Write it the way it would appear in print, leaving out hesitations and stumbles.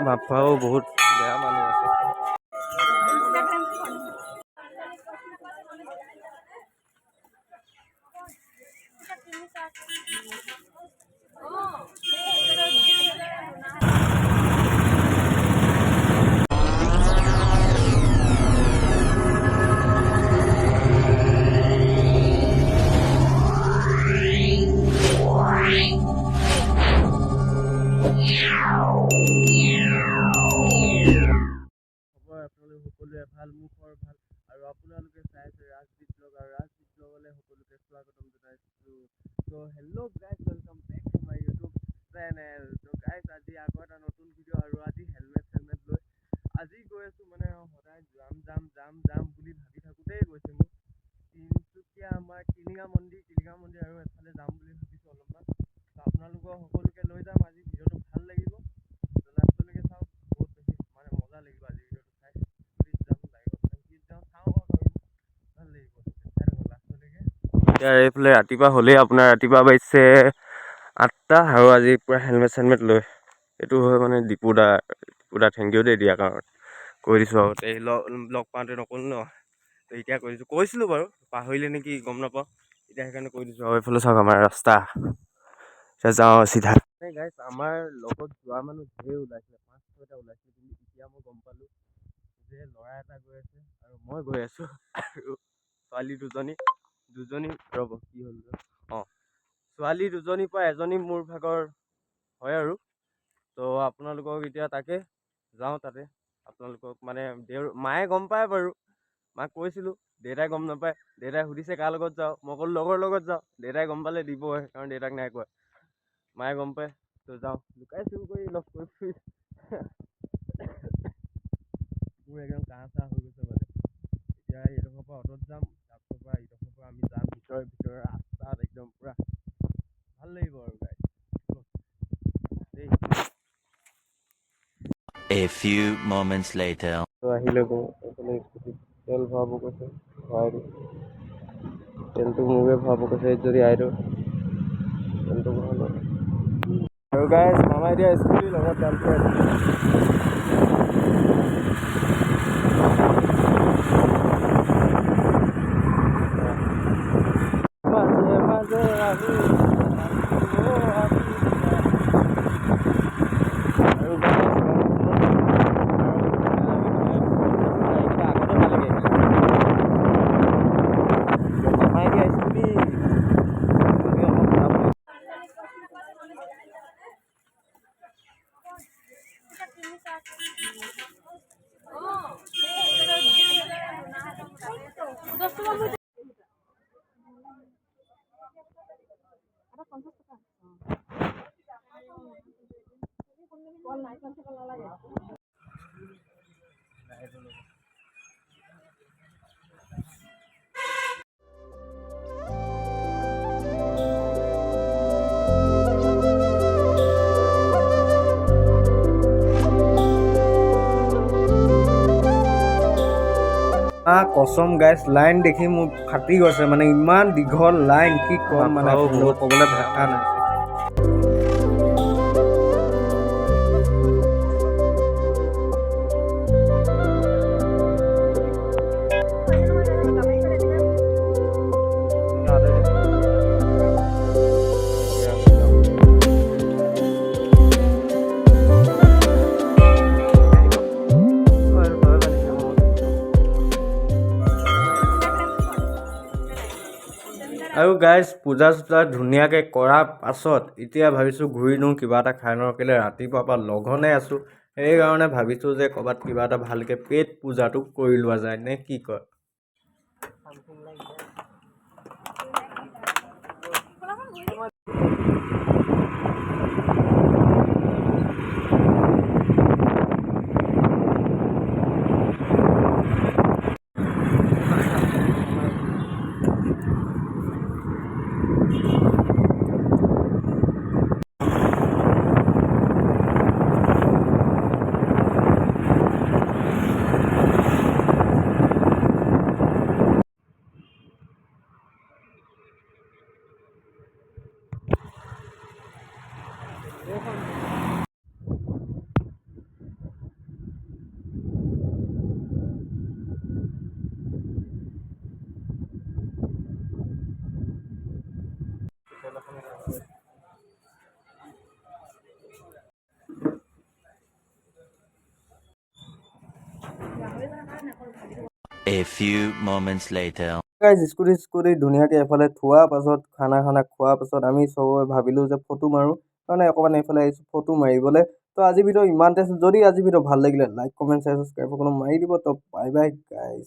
বাপ্পাও বহুত বেয়া মানুহ আছে। সকলোৱে ভাল, মুখৰ ভাল, আৰু আপোনালোকে চাইছে ৰাজদ্বীপ ব্লগ, আৰু ৰাজদ্বীপ ব্লগলৈ সকলোকে স্বাগতম জনাইছোঁ। ত' hello' guys, welcome back to my YouTube channel. ত' গাইজ, আজি আকৌ এটা নতুন ভিডিঅ', আৰু আজি হেলমেট লৈ আজি গৈ আছোঁ। মানে সদায় যাম বুলি ভাবি থাকোঁতেই গৈছে মোৰ তিনিচুকীয়া আমাৰ টিলিঙা মন্দিৰ, আৰু এফালে যাম বুলি ভাবিছোঁ অলপমান। ত' আপোনালোকৰ সকলোকে লৈ যাম। আজি ভিডিঅ'টো ভাল লাগিব, লাষ্টলৈকে চাওক, বহুত বেছি মানে মজা লাগিব আজি ভিডিঅ'টো চাই। এতিয়া এইফালে ৰাতিপুৱা হ'লেই, আপোনাৰ ৰাতিপুৱা বাজিছে 8টা, আৰু আজি পূৰা হেলমেট লৈ এইটো হয় মানে দীপুদা থেংক ইউ দেই দিয়াৰ কাৰণে। কৈ দিছোঁ আগতে, এই লগ পাওঁতে নক'লো ন, তো এতিয়া কৈছিলোঁ বাৰু, পাহৰিলে নেকি গম নাপাওঁ, এতিয়া সেইকাৰণে কৈ দিছোঁ। আৰু এইফালে চাওক আমাৰ ৰাস্তা, এতিয়া যাওঁ চিধা। গাইছ, আমাৰ লগত যোৱা মানুহ ধেৰ ওলাইছিলে, 5-6টা ওলাইছিলে, কিন্তু এতিয়া মই গম পালোঁ যে ল'ৰা এটা গৈ আছে আৰু মই গৈ আছোঁ, আৰু ছোৱালী দুজনী ৰ'ব কি হ'ল ছোৱালী দুজনীৰ পৰা এজনী মোৰ ভাগৰ হয় আৰু। তো আপোনালোকক এতিয়া তাকে যাওঁ, তাতে আপোনালোকক মানে মায়ে গম পায় বাৰু, মাক কৈছিলোঁ, দেউতাই গম নাপায়। দেউতাই সুধিছে কাৰ লগত যাওঁ, মই ক'লো লগৰ লগত যাওঁ। দেউতাই গম পালে দিব, কাৰণ দেউতাক নাই কোৱা, মায়ে গম পায়। তো যাওঁ, লুকাই চুৰ কৰি লগ কৰি ফুৰিছোঁ। মোৰ একদম কাহ চাহ হৈ গৈছে মানে। এতিয়া এইডোখৰ পৰা অটত যাম, তাৰপিছৰ পৰা এইডোখৰ পৰা আমি যাম ভিতৰৰ ৰাস্তাত, একদম পূৰা ভাল লাগিব আৰু গাইছ। A few moments later. তো আহিলে এইফালে স্কুটিত তেল ভৰাব কৈছে, ভৰাই দিওঁ। তেলটো মোকে ভৰাব কৈছে, যদি আইটো তেলটো ভৰাব। আৰু গাইছ, মামা এতিয়া স্কুটিৰ লগত যাম। কচম গাইছ, লাইন দেখি মোৰ ফাটি গৈছে, মানে ইমান দীঘল লাইন, কি ক'ম মানে আপোনালোকক ক'বলৈ ভাষা নাই। আৰু গাইজ, পূজা চূজা ধুনীয়াকৈ কৰাৰ পাছত এতিয়া ভাবিছোঁ ঘূৰি দিওঁ, কিবা এটা খাই লওঁ। কেলৈ ৰাতিপুৱাৰ পৰা লঘনে আছোঁ, সেইকাৰণে ভাবিছোঁ যে ক'ৰবাত কিবা এটা ভালকৈ পেট পূজাটো কৰি লোৱা যায়, নে কি কয়? A few moments later. Guys scooty ধুনীয়াকৈ এফালে থোৱাৰ পাছত খানা খোৱাৰ পাছত আমি চবে ভাবিলোঁ যে ফটো মাৰোঁ কাৰণে অকণমান এইফালে আহিছোঁ ফটো মাৰিবলৈ। তো আজিৰ ভিডিঅ' ইমানতে আছিল। যদি আজিৰ ভিডিঅ' ভাল লাগিলে লাইক কমেণ্ট শ্বেয়াৰ ছাবস্ক্ৰাইব সকলো মাৰি দিব। তো বাই বাই গাইজ।